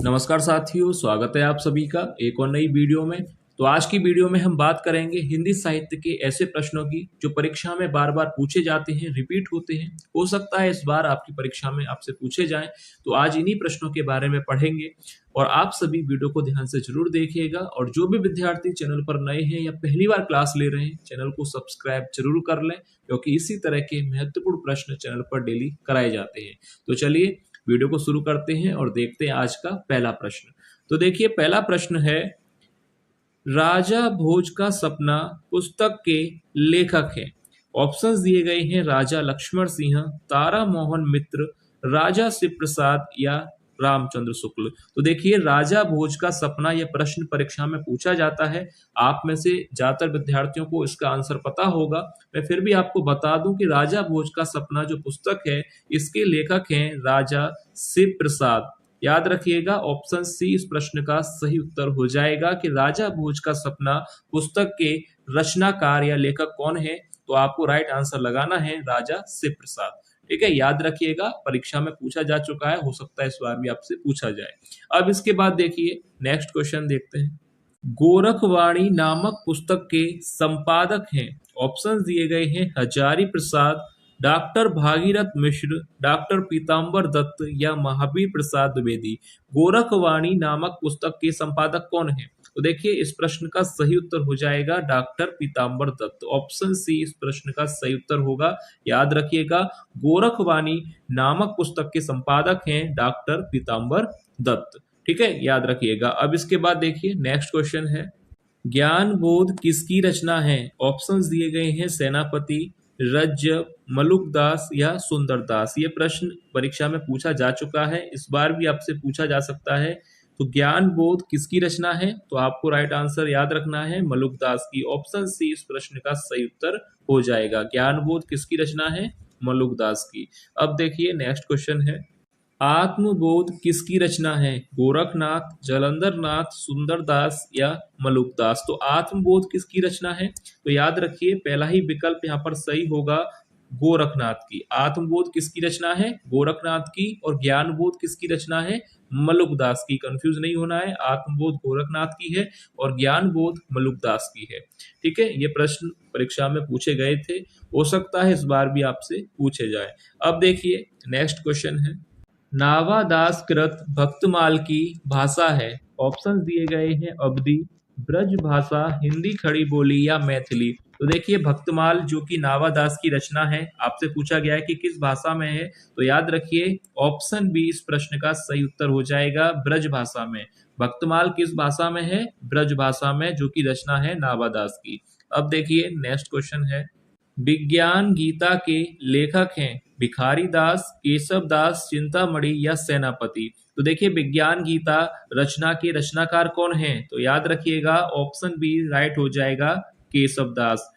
नमस्कार साथियों, स्वागत है आप सभी का एक और नई वीडियो में। तो आज की वीडियो में हम बात करेंगे हिंदी साहित्य के ऐसे प्रश्नों की जो परीक्षा में बार बार पूछे जाते हैं, रिपीट होते हैं। हो सकता है इस बार आपकी परीक्षा में आपसे पूछे जाएं। तो आज इन्हीं प्रश्नों के बारे में पढ़ेंगे और आप सभी वीडियो को ध्यान से जरूर देखिएगा। और जो भी विद्यार्थी चैनल पर नए हैं या पहली बार क्लास ले रहे हैं, चैनल को सब्सक्राइब जरूर कर लें, क्योंकि इसी तरह के महत्वपूर्ण प्रश्न चैनल पर डेली कराए जाते हैं। तो चलिए वीडियो को शुरू करते हैं और देखते हैं आज का पहला प्रश्न। तो देखिए, पहला प्रश्न है, राजा भोज का सपना पुस्तक के लेखक हैं। ऑप्शंस दिए गए हैं राजा लक्ष्मण सिंह, तारा मोहन मित्र, राजा शिव प्रसाद या रामचंद्र शुक्ल। तो देखिए, राजा भोज का सपना यह प्रश्न परीक्षा में पूछा जाता है। आप में से ज्यादातर विद्यार्थियों को इसका आंसर पता होगा। मैं फिर भी आपको बता दूं कि राजा भोज का सपना जो पुस्तक है, इसके लेखक हैं राजा शिव प्रसाद। याद रखिएगा, ऑप्शन सी इस प्रश्न का सही उत्तर हो जाएगा कि राजा भोज का सपना पुस्तक के रचनाकार या लेखक कौन है। तो आपको राइट आंसर लगाना है राजा शिव प्रसाद। ठीक है, याद रखिएगा, परीक्षा में पूछा जा चुका है, हो सकता है इस बार भी आपसे पूछा जाए। अब इसके बाद देखिए, नेक्स्ट क्वेश्चन देखते हैं। गोरखवाणी नामक पुस्तक के संपादक हैं। ऑप्शंस दिए गए हैं हजारी प्रसाद, डॉक्टर भागीरथ मिश्र, डॉक्टर पीताम्बर दत्त या महावीर प्रसाद द्विवेदी। गोरखवाणी नामक पुस्तक के संपादक कौन है? तो देखिए, इस प्रश्न का सही उत्तर हो जाएगा डॉक्टर पीताम्बर दत्त। ऑप्शन सी इस प्रश्न का सही उत्तर होगा। याद रखिएगा, गोरखवाणी नामक पुस्तक के संपादक हैं डॉक्टर पीताम्बर दत्त। ठीक है, याद रखिएगा। अब इसके बाद देखिए, नेक्स्ट क्वेश्चन है, ज्ञान बोध किसकी रचना है? ऑप्शंस दिए गए हैं सेनापति, रज्य, मलुकदास या सुंदरदास। ये प्रश्न परीक्षा में पूछा जा चुका है, इस बार भी आपसे पूछा जा सकता है। तो ज्ञान बोध किसकी रचना है? तो आपको राइट आंसर याद रखना है मलुकदास की। ऑप्शन सी इस प्रश्न का सही उत्तर हो जाएगा। ज्ञान बोध किसकी रचना है? मलुकदास की। अब देखिए, नेक्स्ट क्वेश्चन है, आत्मबोध किसकी रचना है? गोरखनाथ, जालंधर नाथ, सुंदरदास या मलुकदास। तो आत्मबोध किसकी रचना है? तो याद रखिए, पहला ही विकल्प यहाँ पर सही होगा, गोरखनाथ की। आत्मबोध किसकी रचना है? गोरखनाथ की। और ज्ञानबोध किसकी रचना है? मलुकदास की। कंफ्यूज नहीं होना है, आत्मबोध गोरखनाथ की है और ज्ञानबोध मलुकदास की है। ठीक है, ये प्रश्न परीक्षा में पूछे गए थे, हो सकता है इस बार भी आपसे पूछे जाए। अब देखिए, नेक्स्ट क्वेश्चन है, नावादास कृत भक्तमाल की भाषा है। ऑप्शंस दिए गए हैं अवधी, ब्रज भाषा, हिंदी खड़ी बोली या मैथिली। तो देखिए, भक्तमाल जो कि नावादास की रचना है, आपसे पूछा गया है कि किस भाषा में है। तो याद रखिए, ऑप्शन बी इस प्रश्न का सही उत्तर हो जाएगा, ब्रज भाषा में। भक्तमाल किस भाषा में है? ब्रज भाषा में, जो कि रचना है नावादास की। अब देखिए, नेक्स्ट क्वेश्चन है, विज्ञान गीता के लेखक हैं भिखारी दास, केशव दास, चिंतामणि या सेनापति। तो देखिए, विज्ञान गीता रचना के रचनाकार कौन हैं? तो याद रखिएगा, ऑप्शन बी राइट हो जाएगा, केशव दास।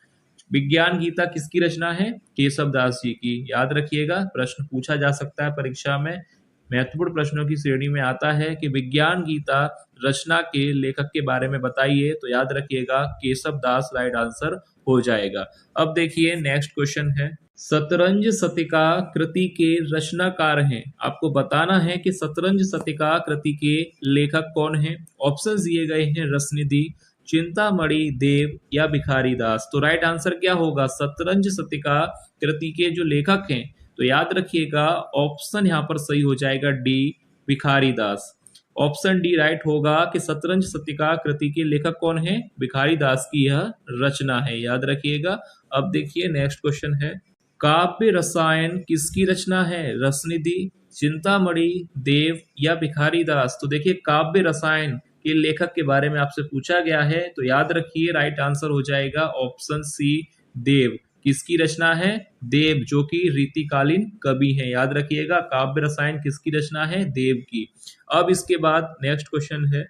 विज्ञान गीता किसकी रचना है? केशव दास जी की। याद रखिएगा, प्रश्न पूछा जा सकता है परीक्षा में, महत्वपूर्ण प्रश्नों की श्रेणी में आता है कि विज्ञान गीता रचना के लेखक के बारे में बताइए। तो याद रखिएगा, केशव दास राइट आंसर हो जाएगा। अब देखिए, नेक्स्ट क्वेश्चन है, शतरंज शतिका कृति के रचनाकार हैं। आपको बताना है कि शतरंज शतिका कृति के लेखक कौन हैं। ऑप्शंस दिए गए हैं रसनिधि, चिंतामणि, देव या भिखारी दास। तो राइट आंसर क्या होगा? शतरंज शतिका कृति के जो लेखक हैं, तो याद रखिएगा, ऑप्शन यहाँ पर सही हो जाएगा डी, भिखारी दास। ऑप्शन डी राइट होगा कि शतरंज शतिका कृति के लेखक कौन है? भिखारी दास की यह रचना है। याद रखिएगा। अब देखिए, नेक्स्ट क्वेश्चन है, काव्य रसायन किसकी रचना है? रसनिधि, चिंतामणि, देव या भिखारी दास। तो देखिए, काव्य रसायन के लेखक के बारे में आपसे पूछा गया है। तो याद रखिए, राइट आंसर हो जाएगा ऑप्शन सी, देव। किसकी रचना है? देव, जो कि रीतिकालीन कवि हैं। याद रखिएगा, काव्य रसायन किसकी रचना है? देव की। अब इसके बाद नेक्स्ट क्वेश्चन है,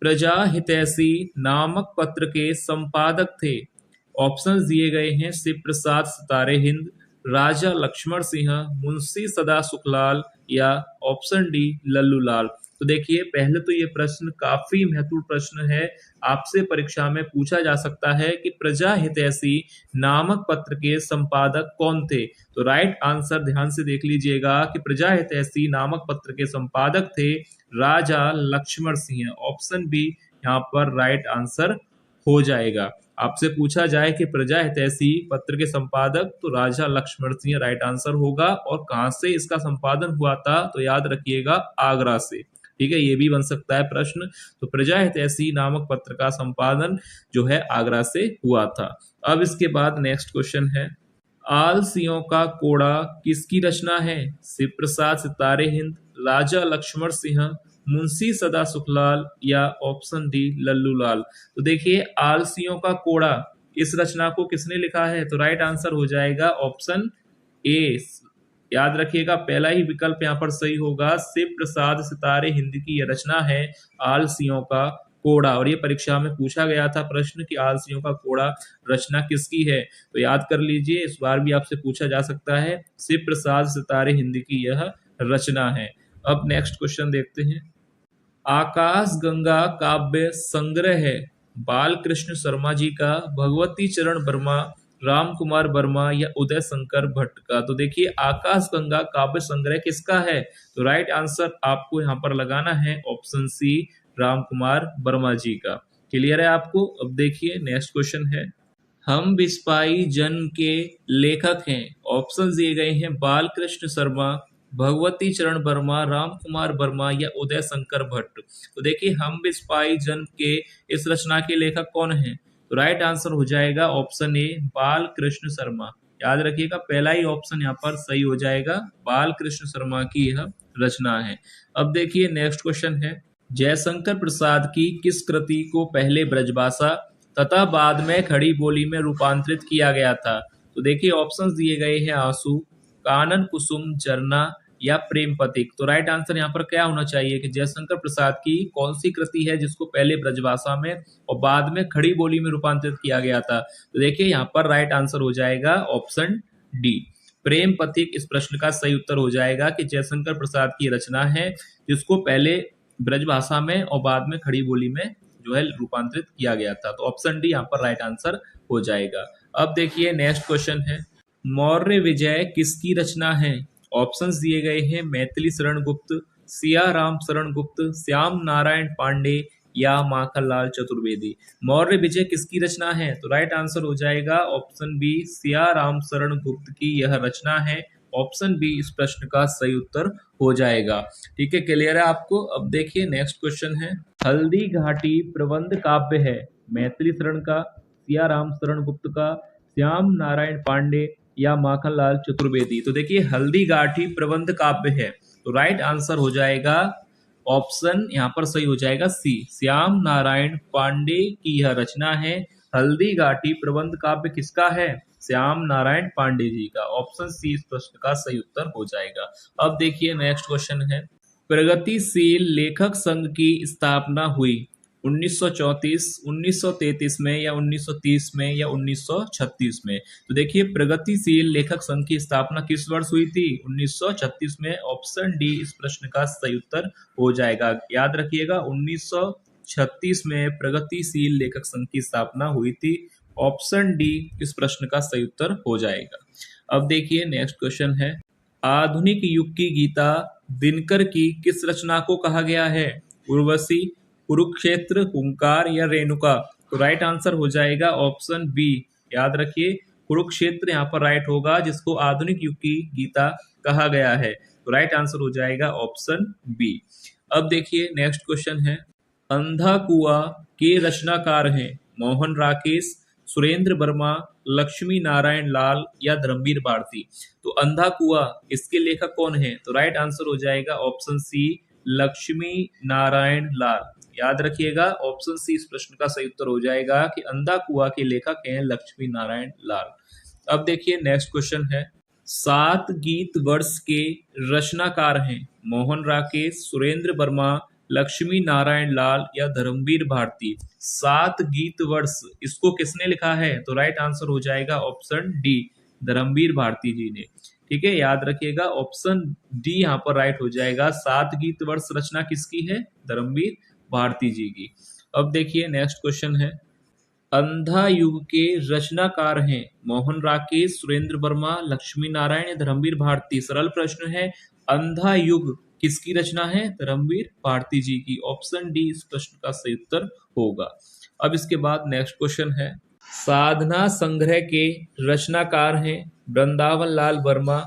प्रजा हितैषी नामक पत्र के संपादक थे। ऑप्शंस दिए गए हैं शिव प्रसाद सितारे हिंद, राजा लक्ष्मण सिंह, मुंशी सदा सुखलाल या ऑप्शन डी लल्लू लाल। तो देखिए, पहले तो ये प्रश्न काफी महत्वपूर्ण प्रश्न है, आपसे परीक्षा में पूछा जा सकता है कि प्रजा हितैषी नामक पत्र के संपादक कौन थे। तो राइट आंसर ध्यान से देख लीजिएगा कि प्रजा हितैषी नामक पत्र के संपादक थे राजा लक्ष्मण सिंह। ऑप्शन बी यहाँ पर राइट आंसर हो जाएगा। आपसे पूछा जाए कि प्रजा हितैषी पत्र के संपादक, तो राजा लक्ष्मण सिंह राइट आंसर होगा। और कहां से इसका संपादन हुआ था, तो याद रखिएगा आगरा से। ठीक है, ये भी बन सकता है प्रश्न। तो प्रजा हितैषी नामक पत्र का संपादन जो है आगरा से हुआ था। अब इसके बाद नेक्स्ट क्वेश्चन है, आलसियों का कोड़ा किसकी रचना है? शिव प्रसाद सितारे हिंद, राजा लक्ष्मण सिंह, मुंशी सदा सुखलाल या ऑप्शन डी लल्लू लाल। तो देखिए, आलसियों का कोड़ा इस रचना को किसने लिखा है? तो राइट आंसर हो जाएगा ऑप्शन ए। याद रखिएगा, पहला ही विकल्प यहाँ पर सही होगा। शिव प्रसाद सितारे हिंद की यह रचना है आलसियों का कोड़ा। और ये परीक्षा में पूछा गया था प्रश्न कि आलसियों का कोड़ा रचना किसकी है। तो याद कर लीजिए, इस बार भी आपसे पूछा जा सकता है। शिव प्रसाद सितारे हिंद की यह रचना है। अब नेक्स्ट क्वेश्चन देखते हैं, आकाश गंगा काव्य संग्रह है बाल कृष्ण शर्मा जी का, भगवती चरण वर्मा, राम कुमार वर्मा या उदय शंकर भट्ट का। तो देखिए, आकाश गंगा काव्य संग्रह किसका है? तो राइट आंसर आपको यहाँ पर लगाना है ऑप्शन सी राम कुमार वर्मा जी का। क्लियर है आपको? अब देखिए नेक्स्ट क्वेश्चन है, हम बिस्पाई जन्म के लेखक हैं। ऑप्शन दिए गए हैं बाल कृष्ण शर्मा, भगवती चरण वर्मा, राम कुमार वर्मा या उदय शंकर भट्ट। तो देखिए, हम बिस्पाई जन्म के इस रचना के लेखक कौन हैं? तो राइट आंसर हो जाएगा ऑप्शन ए बाल कृष्ण शर्मा। याद रखिएगा, पहला ही ऑप्शन यहाँ पर सही हो जाएगा, बाल कृष्ण शर्मा की यह रचना है। अब देखिए नेक्स्ट क्वेश्चन है, जयशंकर प्रसाद की किस कृति को पहले ब्रजभाषा तथा बाद में खड़ी बोली में रूपांतरित किया गया था? तो देखिए, ऑप्शंस दिए गए हैं आंसू, कानन कुसुम, झरना या प्रेम पथिक। तो राइट आंसर यहाँ पर क्या होना चाहिए कि जयशंकर प्रसाद की कौन सी कृति है जिसको पहले ब्रजभाषा में और बाद में खड़ी बोली में रूपांतरित किया गया था? तो देखिए, यहाँ पर राइट आंसर हो जाएगा ऑप्शन डी प्रेम पथिक। इस प्रश्न का सही उत्तर हो जाएगा कि जयशंकर प्रसाद की रचना है जिसको पहले ब्रजभाषा में और बाद में खड़ी बोली में जो है रूपांतरित किया गया था। तो ऑप्शन डी यहाँ पर राइट आंसर हो जाएगा। अब देखिए नेक्स्ट क्वेश्चन है, मौर्य विजय किसकी रचना है? ऑप्शंस दिए गए हैं मैथिली शरण गुप्त, सिया राम शरण गुप्त, श्याम नारायण पांडे या माखनलाल चतुर्वेदी। मौर्य विजय किसकी रचना है? तो राइट आंसर हो जाएगा ऑप्शन बी सिया राम शरण गुप्त की यह रचना है। ऑप्शन बी इस प्रश्न का सही उत्तर हो जाएगा। ठीक है, क्लियर है आपको? अब देखिए नेक्स्ट क्वेश्चन है, हल्दी घाटी प्रबंध काव्य है मैथिली शरण का, सिया राम शरण गुप्त का, श्याम नारायण पांडे या माखनलाल चतुर्वेदी। तो देखिए, हल्दी घाटी प्रबंध काव्य है, तो राइट आंसर हो जाएगा ऑप्शन यहाँ पर सही हो जाएगा सी, श्याम नारायण पांडे की यह रचना है। हल्दी घाटी प्रबंध काव्य किसका है? श्याम नारायण पांडे जी का। ऑप्शन सी इस प्रश्न का सही उत्तर हो जाएगा। अब देखिए नेक्स्ट क्वेश्चन है, प्रगतिशील लेखक संघ की स्थापना हुई 1934, 1933 में या 1930 में या 1936 में? तो देखिए, प्रगतिशील लेखक संघ की स्थापना किस वर्ष हुई थी? 1936 में। ऑप्शन डी इस प्रश्न का सही उत्तर हो जाएगा। याद रखिएगा, 1936 में प्रगतिशील लेखक संघ की स्थापना हुई थी। ऑप्शन डी इस प्रश्न का सही उत्तर हो जाएगा। अब देखिए नेक्स्ट क्वेश्चन है, आधुनिक युग की गीता दिनकर की किस रचना को कहा गया है? उर्वशी, कुरुक्षेत्र, हुंकार या रेणुका? तो राइट आंसर हो जाएगा ऑप्शन बी। याद रखिए, कुरुक्षेत्र यहाँ पर राइट होगा, जिसको आधुनिक युग की गीता कहा गया है। तो राइट आंसर हो जाएगा ऑप्शन बी। अब देखिए नेक्स्ट क्वेश्चन है, अंधा कुआं के रचनाकार हैं मोहन राकेश, सुरेंद्र वर्मा, लक्ष्मी नारायण लाल या धर्मवीर भारती। तो अंधा कुआं इसके लेखक कौन है? तो राइट आंसर हो जाएगा ऑप्शन सी लक्ष्मी नारायण लाल। याद रखिएगा, ऑप्शन सी इस प्रश्न का सही उत्तर हो जाएगा कि अंधा कुआं के लेखक हैं लक्ष्मी नारायण लाल। अब देखिए नेक्स्ट क्वेश्चन है, 7 गीत वर्ष के रचनाकार हैं मोहन राकेश, सुरेंद्र वर्मा, लक्ष्मी नारायण लाल या धर्मवीर भारती। 7 गीत वर्ष इसको किसने लिखा है? तो राइट आंसर हो जाएगा ऑप्शन डी धर्मवीर भारती जी ने। ठीक है, याद रखिएगा, ऑप्शन डी यहाँ पर राइट हो जाएगा। 7 गीत वर्ष रचना किसकी है? धर्मवीर भारती जी की। अब देखिए नेक्स्ट क्वेश्चन है, अंधा युग के रचनाकार हैं मोहन राकेश, सुरेंद्र वर्मा, लक्ष्मी नारायण, धर्मवीर भारती। सरल प्रश्न है, अंधा युग किसकी रचना है? धर्मवीर भारती जी की। ऑप्शन डी इस प्रश्न का सही उत्तर होगा। अब इसके बाद नेक्स्ट क्वेश्चन है, साधना संग्रह के रचनाकार हैं वृंदावन लाल वर्मा,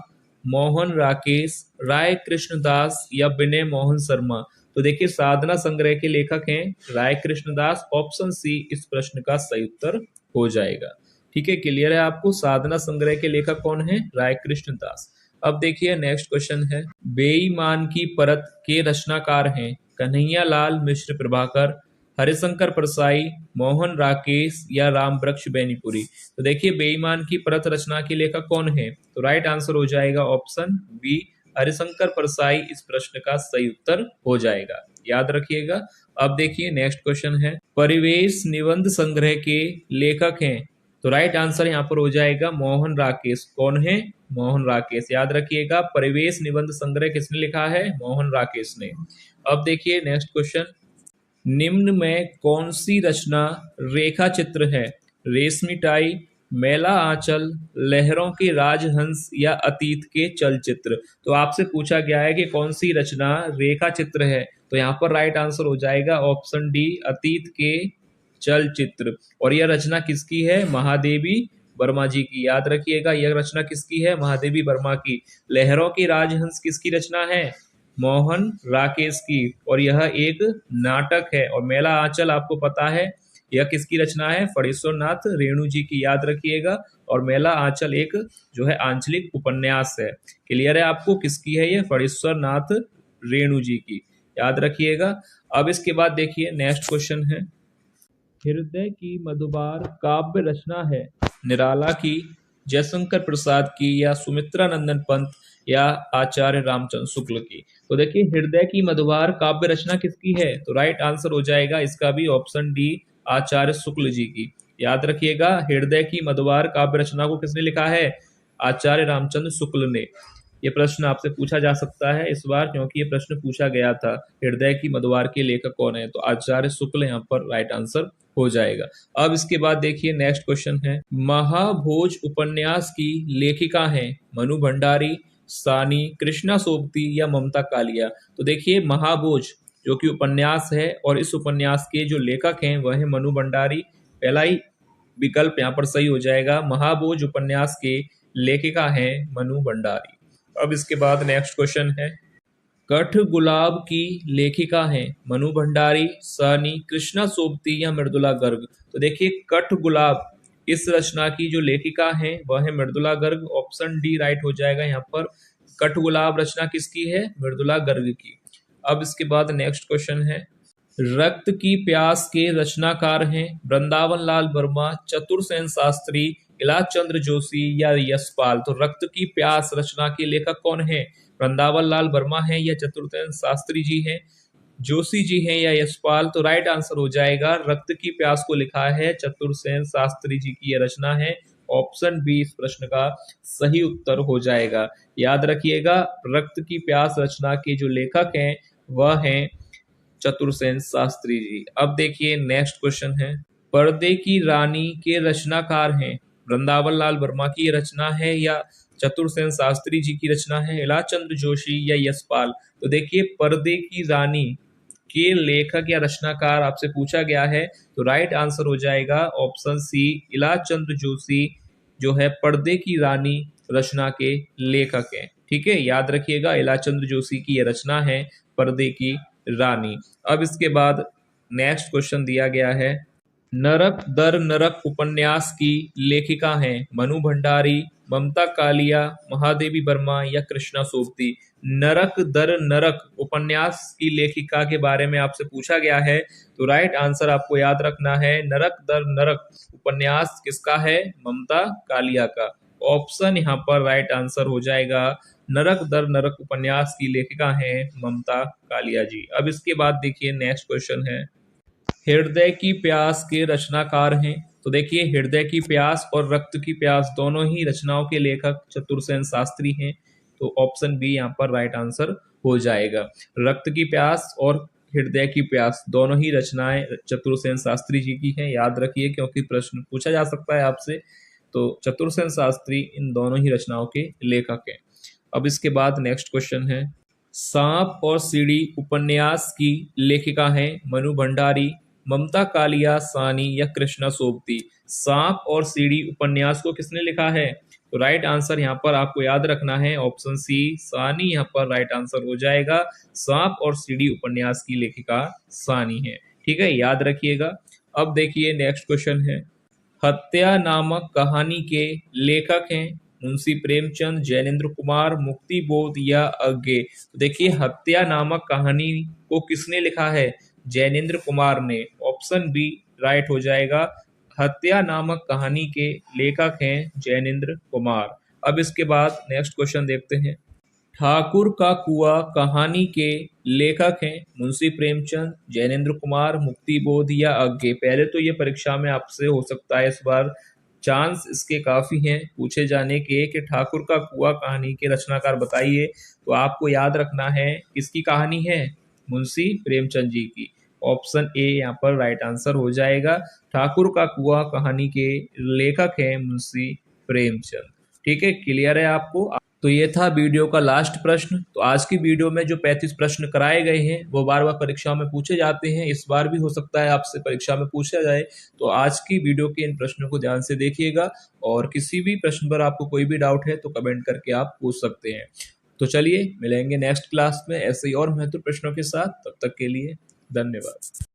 मोहन राकेश, राय कृष्णदास या विनय मोहन शर्मा। तो देखिए साधना संग्रह के लेखक हैं राय कृष्णदास। ऑप्शन सी इस प्रश्न का सही उत्तर हो जाएगा। ठीक है, क्लियर है आपको? साधना संग्रह के लेखक कौन है? राय कृष्णदास। अब देखिए नेक्स्ट क्वेश्चन है, बेईमान की परत के रचनाकार हैं कन्हैया लाल मिश्र प्रभाकर, हरिशंकर परसाई, मोहन राकेश या राम वृक्ष बेनीपुरी। तो देखिए बेईमान की परत रचना के लेखक कौन है? तो राइट आंसर हो जाएगा ऑप्शन बी हरिशंकर परसाई इस प्रश्न का सही उत्तर हो जाएगा, याद रखिएगा। अब देखिए नेक्स्ट क्वेश्चन है, परिवेश निबंध संग्रह के लेखक हैं। तो राइट आंसर यहाँ पर हो जाएगा मोहन राकेश। कौन है? मोहन राकेश, याद रखिएगा। परिवेश निबंध संग्रह किसने लिखा है? मोहन राकेश ने। अब देखिए नेक्स्ट क्वेश्चन, निम्न में कौन सी रचना रेखा चित्र है? रेशमी टाई, मेला आंचल, लहरों के राजहंस या अतीत के चलचित्र। तो आपसे पूछा गया है कि कौन सी रचना रेखा चित्र है, तो यहाँ पर राइट आंसर हो जाएगा ऑप्शन डी अतीत के चलचित्र। और यह रचना किसकी है? महादेवी वर्मा जी की, याद रखिएगा। यह रचना किसकी है? महादेवी वर्मा की। लहरों के राजहंस किसकी रचना है? मोहन राकेश की। और यह एक नाटक है। और मेला आंचल आपको पता है यह किसकी रचना है? फणीश्वर नाथ रेणु जी की, याद रखिएगा। और मेला आंचल एक जो है आंचलिक उपन्यास है। क्लियर है आपको? किसकी है ये? फणीश्वर नाथ रेणु जी की, याद रखिएगा। अब इसके बाद देखिए नेक्स्ट क्वेश्चन है, हृदय की मधुबार काव्य रचना है निराला की, जयशंकर प्रसाद की या सुमित्रा नंदन पंत या आचार्य रामचंद्र शुक्ल की। तो देखिए हृदय की मधुबार काव्य रचना किसकी है? तो राइट आंसर हो जाएगा इसका भी ऑप्शन डी आचार्य शुक्ल जी की, याद रखिएगा। हृदय की मधुबार काव्य रचना को किसने लिखा है? आचार्य रामचंद्र शुक्ल ने। ये प्रश्न आपसे पूछा जा सकता है इस बार, क्योंकि ये प्रश्न पूछा गया था हृदय की मधुबार के लेखक कौन है? तो आचार्य शुक्ल यहाँ पर राइट आंसर हो जाएगा। अब इसके बाद देखिए नेक्स्ट क्वेश्चन है, महाभोज उपन्यास की लेखिका हैं मनु भंडारी, सानी, कृष्णा सोबती या ममता कालिया। तो देखिए महाभोज जो कि उपन्यास है और इस उपन्यास के जो लेखक हैं वह है मनु भंडारी। पहला ही विकल्प यहाँ पर सही हो जाएगा। महाभोज उपन्यास के लेखिका हैं मनु भंडारी। अब इसके बाद नेक्स्ट क्वेश्चन है, कठ गुलाब की लेखिका हैं मनु भंडारी, सानी, कृष्णा सोबती या मृदुला गर्ग। तो देखिए कठ गुलाब इस रचना की जो लेखिका हैं वह है Mridula Garg. Option D right हो जाएगा यहाँ पर। कठ गुलाब रचना किसकी है? मृदुला गर्ग की। अब इसके बाद नेक्स्ट क्वेश्चन है, रक्त की प्यास के रचनाकार हैं वृंदावन लाल वर्मा, चतुरसेन शास्त्री, इलाज चंद्र जोशी या यशपाल। तो रक्त की प्यास रचना के लेखक कौन है? वृंदावन लाल वर्मा है या चतुरसेन शास्त्री जी हैं, जोशी जी हैं या यशपाल। तो राइट आंसर हो जाएगा रक्त की प्यास को लिखा है चतुरसेन शास्त्री जी की यह रचना है। ऑप्शन बी इस प्रश्न का सही उत्तर हो जाएगा, याद रखिएगा। रक्त की प्यास रचना के जो लेखक हैं वह हैं चतुरसेन शास्त्री जी। अब देखिए नेक्स्ट क्वेश्चन है, पर्दे की रानी के रचनाकार हैं वृंदावन लाल वर्मा की रचना है या चतुरसेन शास्त्री जी की रचना है, इलाज चंद्र जोशी या यशपाल। तो देखिए पर्दे की रानी के लेखक या रचनाकार आपसे पूछा गया है, तो राइट आंसर हो जाएगा ऑप्शन सी इलाज चंद्र जोशी जो है पर्दे की रानी रचना के लेखक हैं। ठीक है, याद रखिएगा इलाज चंद्र जोशी की यह रचना है पर्दे की रानी। अब इसके बाद नेक्स्ट क्वेश्चन दिया गया है, नरक दर नरक उपन्यास की लेखिका हैं मनु भंडारी, ममता कालिया, महादेवी वर्मा या कृष्णा सोबती। नरक दर नरक उपन्यास की लेखिका के बारे में आपसे पूछा गया है, तो राइट आंसर आपको याद रखना है नरक दर नरक उपन्यास किसका है? ममता कालिया का। ऑप्शन यहाँ पर राइट आंसर हो जाएगा नरक दर नरक उपन्यास की लेखिका हैं ममता कालिया जी। अब इसके बाद देखिए नेक्स्ट क्वेश्चन है, हृदय की प्यास के रचनाकार हैं। तो देखिए हृदय की प्यास और रक्त की प्यास दोनों ही रचनाओं के लेखक चतुरसेन शास्त्री हैं। तो ऑप्शन बी यहाँ पर राइट आंसर हो जाएगा। रक्त की प्यास और हृदय की प्यास दोनों ही रचनाएं चतुरसेन शास्त्री जी की हैं, याद रखिए क्योंकि प्रश्न पूछा जा सकता है आपसे। तो चतुरसेन शास्त्री इन दोनों ही रचनाओं के लेखक हैं। अब इसके बाद नेक्स्ट क्वेश्चन है, सांप और सीढ़ी उपन्यास की लेखिका हैं मनु भंडारी, ममता कालिया सानी या कृष्णा सोबती। सांप और सीढ़ी उपन्यास को किसने लिखा है? तो राइट आंसर यहाँ पर आपको याद रखना है ऑप्शन सी सानी यहाँ पर राइट आंसर हो जाएगा। सांप और सीढ़ी उपन्यास की लेखिका सानी है। ठीक है, याद रखिएगा। अब देखिए नेक्स्ट क्वेश्चन है, हत्या नामक कहानी के लेखक हैं मुंशी प्रेमचंद, जैनेन्द्र कुमार, मुक्ति बोध या अज्ञे। तो देखिए हत्या नामक कहानी को किसने लिखा है? जैनेन्द्र कुमार ने। ऑप्शन बी राइट हो जाएगा। हत्या नामक कहानी के लेखक हैं जैनेन्द्र कुमार। अब इसके बाद नेक्स्ट क्वेश्चन देखते हैं, ठाकुर का कुआं कहानी के लेखक हैं मुंशी प्रेमचंद, जैनेन्द्र कुमार, मुक्ति बोध या अज्ञे। पहले तो ये परीक्षा में आपसे हो सकता है इस बार चांस इसके काफी हैं पूछे जाने के कि ठाकुर का कुआं कहानी के रचनाकार बताइए। तो आपको याद रखना है किसकी कहानी है? मुंशी प्रेमचंद जी की। ऑप्शन ए यहाँ पर राइट आंसर हो जाएगा। ठाकुर का कुआं कहानी के लेखक हैं मुंशी प्रेमचंद। ठीक है, क्लियर है आपको? तो ये था वीडियो का लास्ट प्रश्न। तो आज की वीडियो में जो 35 प्रश्न कराए गए हैं वो बार बार परीक्षा में पूछे जाते हैं, इस बार भी हो सकता है आपसे परीक्षा में पूछा जाए। तो आज की वीडियो के इन प्रश्नों को ध्यान से देखिएगा और किसी भी प्रश्न पर आपको कोई भी डाउट है तो कमेंट करके आप पूछ सकते हैं। तो चलिए मिलेंगे नेक्स्ट क्लास में ऐसे ही और महत्वपूर्ण प्रश्नों के साथ। तब तक के लिए धन्यवाद।